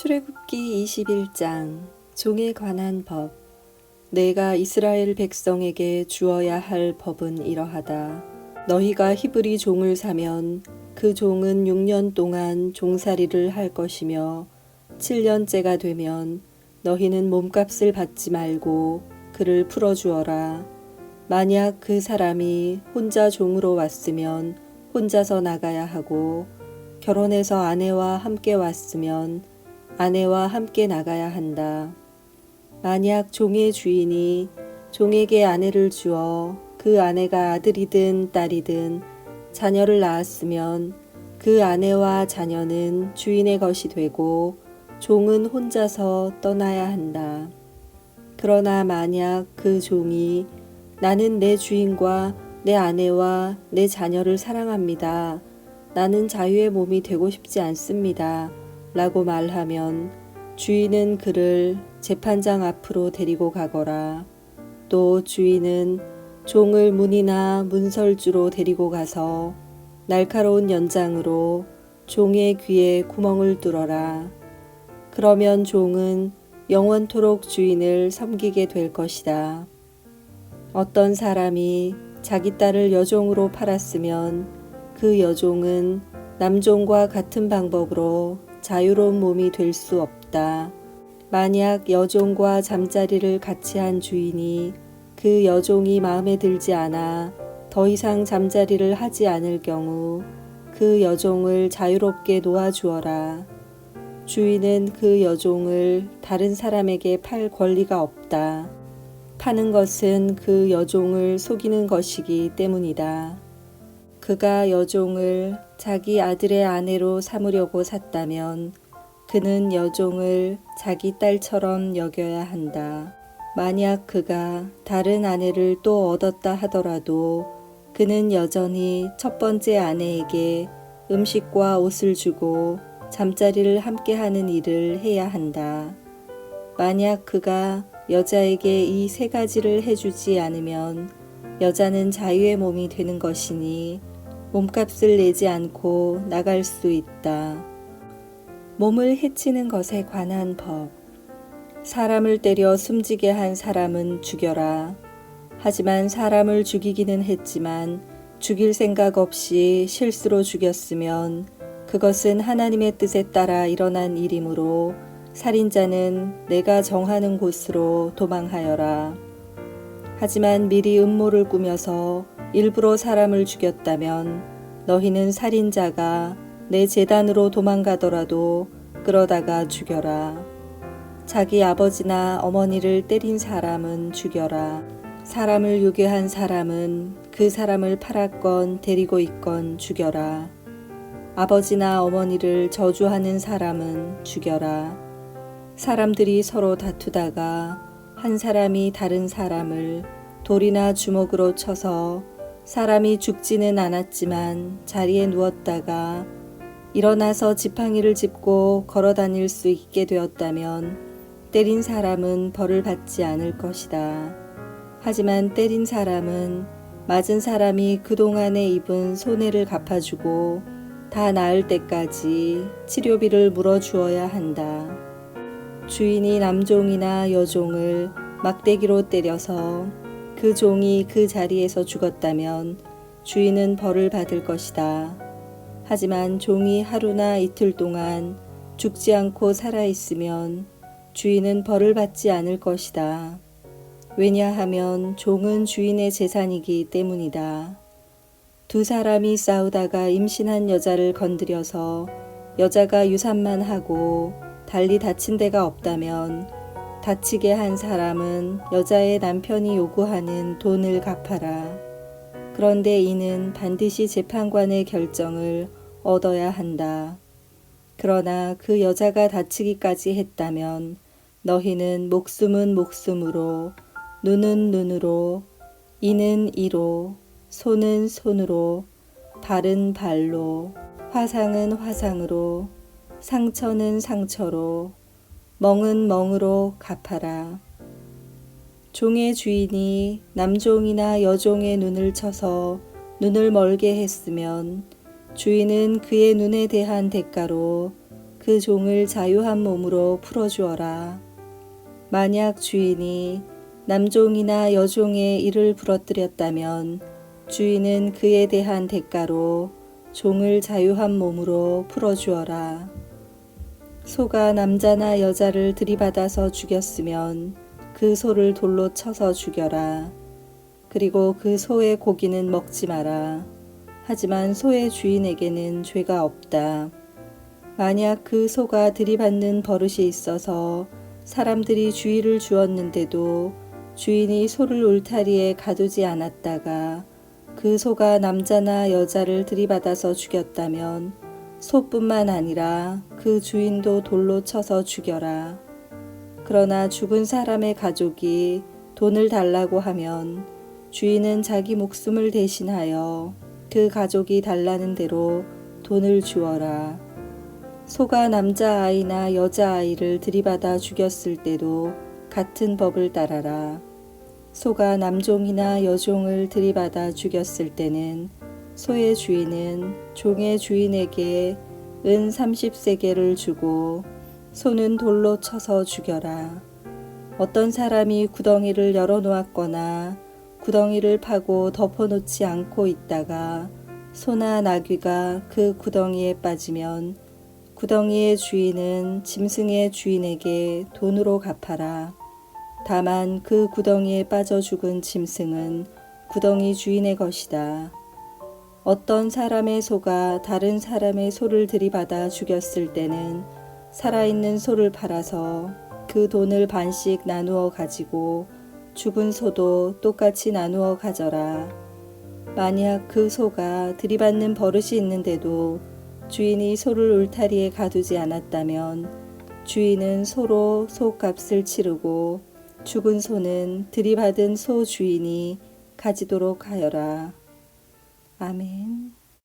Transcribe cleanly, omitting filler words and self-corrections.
출애굽기 21장 종에 관한 법. 내가 이스라엘 백성에게 주어야 할 법은 이러하다. 너희가 히브리 종을 사면 그 종은 6년 동안 종살이를 할 것이며 7년째가 되면 너희는 몸값을 받지 말고 그를 풀어주어라. 만약 그 사람이 혼자 종으로 왔으면 혼자서 나가야 하고, 결혼해서 아내와 함께 왔으면 아내와 함께 나가야 한다. 만약 종의 주인이 종에게 아내를 주어 그 아내가 아들이든 딸이든 자녀를 낳았으면 그 아내와 자녀는 주인의 것이 되고 종은 혼자서 떠나야 한다. 그러나 만약 그 종이 나는 내 주인과 내 아내와 내 자녀를 사랑합니다. 나는 자유의 몸이 되고 싶지 않습니다. 라고 말하면 주인은 그를 재판장 앞으로 데리고 가거라. 또 주인은 종을 문이나 문설주로 데리고 가서 날카로운 연장으로 종의 귀에 구멍을 뚫어라. 그러면 종은 영원토록 주인을 섬기게 될 것이다. 어떤 사람이 자기 딸을 여종으로 팔았으면 그 여종은 남종과 같은 방법으로 자유로운 몸이 될 수 없다. 만약 여종과 잠자리를 같이 한 주인이 그 여종이 마음에 들지 않아 더 이상 잠자리를 하지 않을 경우 그 여종을 자유롭게 놓아주어라. 주인은 그 여종을 다른 사람에게 팔 권리가 없다. 파는 것은 그 여종을 속이는 것이기 때문이다. 그가 여종을 자기 아들의 아내로 삼으려고 샀다면 그는 여종을 자기 딸처럼 여겨야 한다. 만약 그가 다른 아내를 또 얻었다 하더라도 그는 여전히 첫 번째 아내에게 음식과 옷을 주고 잠자리를 함께 하는 일을 해야 한다. 만약 그가 여자에게 이 세 가지를 해주지 않으면 여자는 자유의 몸이 되는 것이니 몸값을 내지 않고 나갈 수 있다. 몸을 해치는 것에 관한 법. 사람을 때려 숨지게 한 사람은 죽여라. 하지만 사람을 죽이기는 했지만 죽일 생각 없이 실수로 죽였으면 그것은 하나님의 뜻에 따라 일어난 일이므로 살인자는 내가 정하는 곳으로 도망하여라. 하지만 미리 음모를 꾸며서 일부러 사람을 죽였다면 너희는 살인자가 내 제단으로 도망가더라도 끌어다가 죽여라. 자기 아버지나 어머니를 때린 사람은 죽여라. 사람을 유괴한 사람은 그 사람을 팔았건 데리고 있건 죽여라. 아버지나 어머니를 저주하는 사람은 죽여라. 사람들이 서로 다투다가 한 사람이 다른 사람을 돌이나 주먹으로 쳐서 사람이 죽지는 않았지만 자리에 누웠다가 일어나서 지팡이를 짚고 걸어 다닐 수 있게 되었다면 때린 사람은 벌을 받지 않을 것이다. 하지만 때린 사람은 맞은 사람이 그동안에 입은 손해를 갚아주고 다 나을 때까지 치료비를 물어주어야 한다. 주인이 남종이나 여종을 막대기로 때려서 그 종이 그 자리에서 죽었다면 주인은 벌을 받을 것이다. 하지만 종이 하루나 이틀 동안 죽지 않고 살아있으면 주인은 벌을 받지 않을 것이다. 왜냐하면 종은 주인의 재산이기 때문이다. 두 사람이 싸우다가 임신한 여자를 건드려서 여자가 유산만 하고 달리 다친 데가 없다면 다치게 한 사람은 여자의 남편이 요구하는 돈을 갚아라. 그런데 이는 반드시 재판관의 결정을 얻어야 한다. 그러나 그 여자가 다치기까지 했다면 너희는 목숨은 목숨으로, 눈은 눈으로, 이는 이로, 손은 손으로, 발은 발로, 화상은 화상으로, 상처는 상처로, 멍은 멍으로 갚아라. 종의 주인이 남종이나 여종의 눈을 쳐서 눈을 멀게 했으면 주인은 그의 눈에 대한 대가로 그 종을 자유한 몸으로 풀어주어라. 만약 주인이 남종이나 여종의 일을 부러뜨렸다면 주인은 그에 대한 대가로 종을 자유한 몸으로 풀어주어라. 소가 남자나 여자를 들이받아서 죽였으면 그 소를 돌로 쳐서 죽여라. 그리고 그 소의 고기는 먹지 마라. 하지만 소의 주인에게는 죄가 없다. 만약 그 소가 들이받는 버릇이 있어서 사람들이 주의를 주었는데도 주인이 소를 울타리에 가두지 않았다가 그 소가 남자나 여자를 들이받아서 죽였다면 소뿐만 아니라 그 주인도 돌로 쳐서 죽여라. 그러나 죽은 사람의 가족이 돈을 달라고 하면 주인은 자기 목숨을 대신하여 그 가족이 달라는 대로 돈을 주어라. 소가 남자아이나 여자아이를 들이받아 죽였을 때도 같은 법을 따라라. 소가 남종이나 여종을 들이받아 죽였을 때는 소의 주인은 종의 주인에게 은 30세겔을 주고 소는 돌로 쳐서 죽여라. 어떤 사람이 구덩이를 열어놓았거나 구덩이를 파고 덮어놓지 않고 있다가 소나 나귀가 그 구덩이에 빠지면 구덩이의 주인은 짐승의 주인에게 돈으로 갚아라. 다만 그 구덩이에 빠져 죽은 짐승은 구덩이 주인의 것이다. 어떤 사람의 소가 다른 사람의 소를 들이받아 죽였을 때는 살아있는 소를 팔아서 그 돈을 반씩 나누어 가지고 죽은 소도 똑같이 나누어 가져라. 만약 그 소가 들이받는 버릇이 있는데도 주인이 소를 울타리에 가두지 않았다면 주인은 소로 소값을 치르고 죽은 소는 들이받은 소 주인이 가지도록 하여라. 아멘.